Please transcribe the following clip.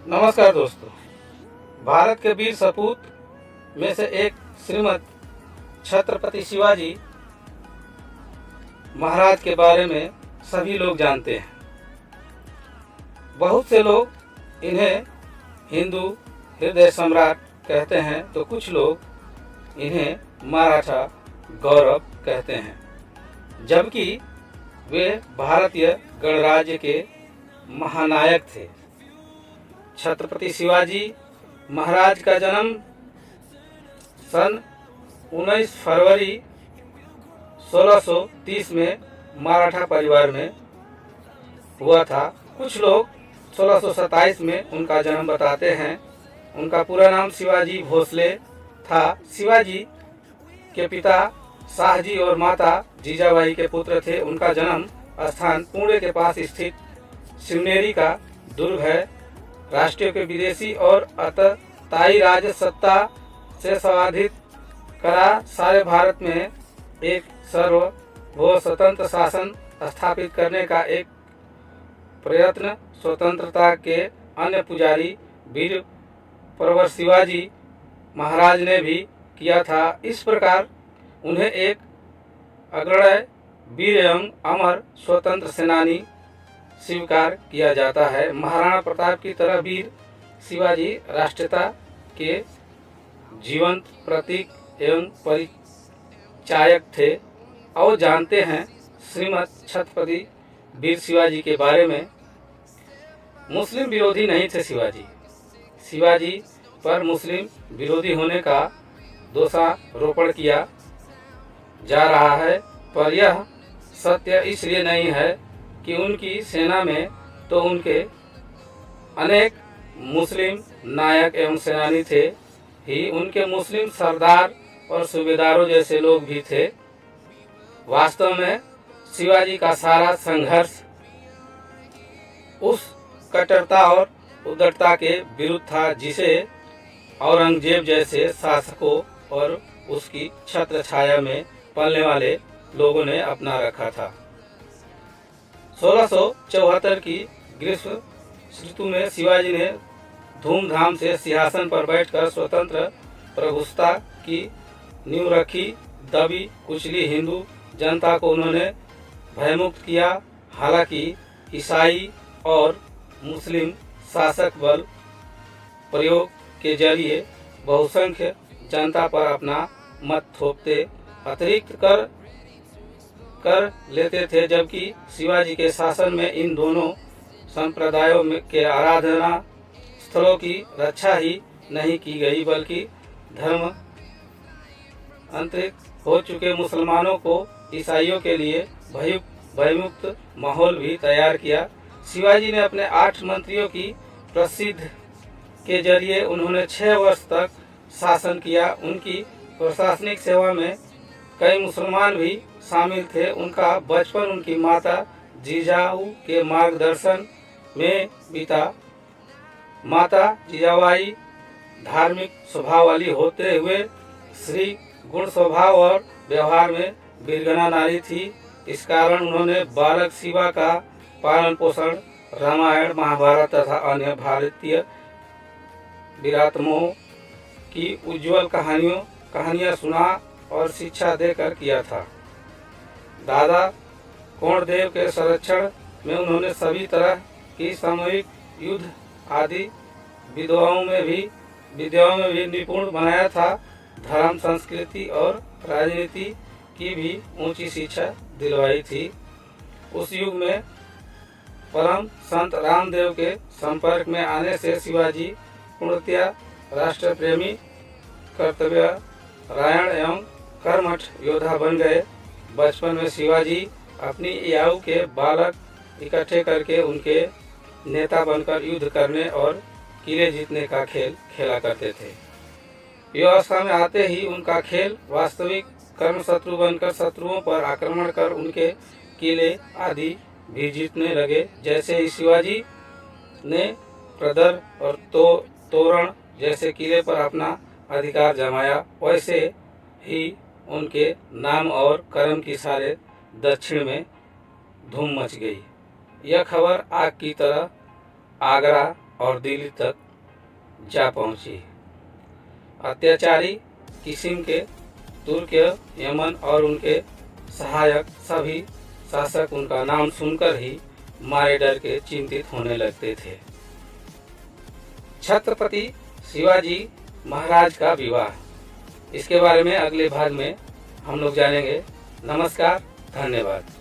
नमस्कार दोस्तों। भारत के वीर सपूत में से एक श्रीमद छत्रपति शिवाजी महाराज के बारे में सभी लोग जानते हैं। बहुत से लोग इन्हें हिंदू हृदय सम्राट कहते हैं तो कुछ लोग इन्हें मराठा गौरव कहते हैं, जबकि वे भारतीय गणराज्य के महानायक थे। छत्रपति शिवाजी महाराज का जन्म सन 19 फरवरी 1630 में मराठा परिवार में हुआ था। कुछ लोग 1627 में उनका जन्म बताते हैं। उनका पूरा नाम शिवाजी भोसले था। शिवाजी के पिता शाहजी और माता जीजाबाई के पुत्र थे। उनका जन्म स्थान पुणे के पास स्थित शिवनेरी का दुर्ग है। राष्ट्रीय के विदेशी और अतताई राज सत्ता से संवर्धित करा सारे भारत में एक सर्वभौम स्वतंत्र शासन स्थापित करने का एक प्रयत्न स्वतंत्रता के अन्य पुजारी वीर प्रवर शिवाजी महाराज ने भी किया था। इस प्रकार उन्हें एक अग्रणी वीर एवं अमर स्वतंत्र सेनानी स्वीकार किया जाता है। महाराणा प्रताप की तरह वीर शिवाजी राष्ट्रीयता के जीवंत प्रतीक एवं परिचायक थे। और जानते हैं श्रीमद छत्रपति वीर शिवाजी के बारे में। मुस्लिम विरोधी नहीं थे शिवाजी पर मुस्लिम विरोधी होने का दोषारोपण किया जा रहा है, पर यह सत्य इसलिए नहीं है कि उनकी सेना में तो उनके अनेक मुस्लिम नायक एवं सेनानी थे ही, उनके मुस्लिम सरदार और सूबेदारों जैसे लोग भी थे। वास्तव में शिवाजी का सारा संघर्ष उस कट्टरता और उदारता के विरुद्ध था जिसे औरंगजेब जैसे शासकों और उसकी छत्र छाया में पलने वाले लोगों ने अपना रखा था। 1674 की ग्रीष्म ऋतु में शिवाजी ने धूमधाम से सिंहासन पर बैठकर स्वतंत्र प्रभुसत्ता की नींव रखी। दबी कुचली हिंदू जनता को उन्होंने भयमुक्त किया। हालांकि ईसाई और मुस्लिम शासक बल प्रयोग के जरिए बहुसंख्य जनता पर अपना मत थोपते अतिरिक्त कर लेते थे, जबकि शिवाजी के शासन में इन दोनों संप्रदायों के आराधना स्थलों की रक्षा ही नहीं की गई, बल्कि धर्म अंतरित हो चुके मुसलमानों को ईसाइयों के लिए भयमुक्त माहौल भी तैयार किया। शिवाजी ने अपने 8 मंत्रियों की प्रसिद्ध के जरिए उन्होंने 6 वर्ष तक शासन किया। उनकी प्रशासनिक सेवा में कई मुसलमान भी शामिल थे। उनका बचपन उनकी माता जीजाऊ के मार्गदर्शन में बीता। माता जीजाबाई धार्मिक स्वभाव वाली होते हुए श्री गुण स्वभाव और व्यवहार में वीरगना नारी थी। इस कारण उन्होंने बालक शिवा का पालन पोषण रामायण महाभारत तथा अन्य भारतीय वीरात्माओं की उज्जवल कहानियां सुना और शिक्षा देकर किया था। दादा कोणदेव के संरक्षण में उन्होंने सभी तरह की सामूहिक युद्ध आदि विद्याओं में भी निपुण बनाया था। धर्म, संस्कृति और राजनीति की भी ऊंची शिक्षा दिलवाई थी। उस युग में परम संत रामदेव के संपर्क में आने से शिवाजी पूर्णतया राष्ट्र प्रेमी, कर्तव्य रायण एवं कर्मठ योद्धा बन गए। बचपन में शिवाजी अपनी आयु के बालक इकट्ठे करके उनके नेता बनकर युद्ध करने और किले जीतने का खेल खेला करते थे। युवावस्था में आते ही उनका खेल वास्तविक कर्म शत्रु बनकर शत्रुओं पर आक्रमण कर उनके किले आदि भी जीतने लगे। जैसे ही शिवाजी ने प्रदर और तोरण जैसे किले पर अपना अधिकार जमाया, वैसे ही उनके नाम और कर्म की सारे दक्षिण में धूम मच गई। यह खबर आग की तरह आगरा और दिल्ली तक जा पहुंची। अत्याचारी किस्म के तुर्क, यमन और उनके सहायक सभी शासक उनका नाम सुनकर ही मारे डर के चिंतित होने लगते थे। छत्रपति शिवाजी महाराज का विवाह, इसके बारे में अगले भाग में हम लोग जानेंगे। नमस्कार, धन्यवाद।